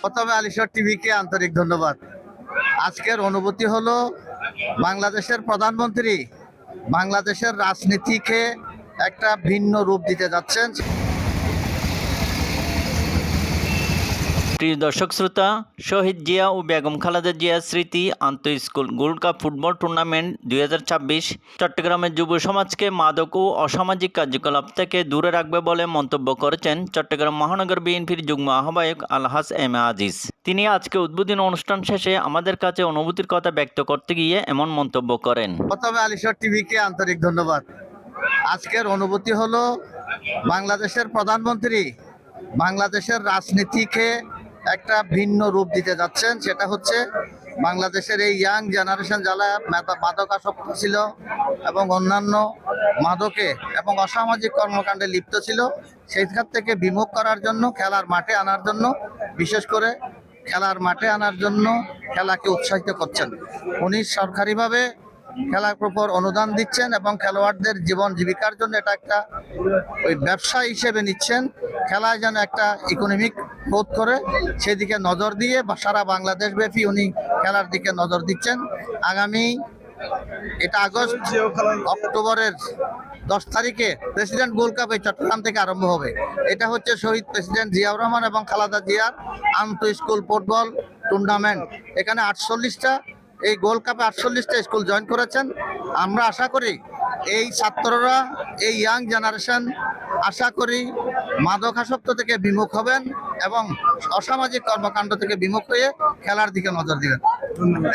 প্রথমে আলিশর টিভিকে আন্তরিক ধন্যবাদ। আজকের অনুভূতি হলো বাংলাদেশের প্রধানমন্ত্রী বাংলাদেশের রাজনীতিকে একটা ভিন্ন রূপ দিতে যাচ্ছেন। প্রিয় দর্শক শ্রোতা, শহীদ জিয়া ও বেগম খালেদা জিয়ার স্মৃতি আন্তঃস্কুল গোল্ড কাপ ফুটবল টুর্নামেন্ট 2026 চট্টগ্রামের যুব সমাজকে মাদক ও অসামাজিক কার্যকলাপ থেকে দূরে রাখবে বলে মন্তব্য করেছেন চট্টগ্রাম মহানগর বিএনপির যুগ্ম আহ্বায়ক আলহাজ এম এ আজিজ। তিনি আজকে উদ্বোধনী অনুষ্ঠান শেষে আমাদের কাছে অনুভূতির কথা ব্যক্ত করতে গিয়ে এমন মন্তব্য করেন। প্রথমে আলিশর টিভিকে আন্তরিক ধন্যবাদ। আজকের অনুভূতি হলো বাংলাদেশের প্রধানমন্ত্রী বাংলাদেশের রাজনীতিকে একটা ভিন্ন রূপ দিতে যাচ্ছেন। সেটা হচ্ছে বাংলাদেশের এই ইয়াং জেনারেশন যারা মাদকাসক্ত ছিল এবং অন্যান্য মাদকে এবং অসামাজিক কর্মকাণ্ডে লিপ্ত ছিল, সেই খাত থেকে বিমুখ করার জন্য খেলার মাঠে আনার জন্য, বিশেষ করে খেলার মাঠে আনার জন্য খেলাকে উৎসাহিত করছেন। উনি সরকারিভাবে খেলার উপর অনুদান দিচ্ছেন এবং খেলোয়াড়দের জীবন জীবিকার জন্য এটা একটা ওই ব্যবসা হিসেবে নিচ্ছেন। খেলায় যেন একটা ইকোনমিক গ্রোথ করে সেদিকে নজর দিয়ে সারা বাংলাদেশ ব্যাপী উনি খেলার দিকে নজর দিচ্ছেন। আগামী এটা আগস্ট অক্টোবরের 10 তারিখে প্রেসিডেন্ট গোল্ড কাপ এই চট্টগ্রাম থেকে আরম্ভ হবে। এটা হচ্ছে শহীদ প্রেসিডেন্ট জিয়াউর রহমান এবং খালেদা জিয়ার আন্তঃ স্কুল ফুটবল টুর্নামেন্ট। এখানে 48টা এই গোল্ড কাপে 48টা স্কুল জয়েন করেছেন। আমরা আশা করি এই ছাত্ররা, এই ইয়াং জেনারেশন আশা করি মাদকাসক্ত থেকে বিমুখ হবেন এবং অসামাজিক কর্মকাণ্ড থেকে বিমুখ হয়ে খেলার দিকে নজর দিবেন। ধন্যবাদ।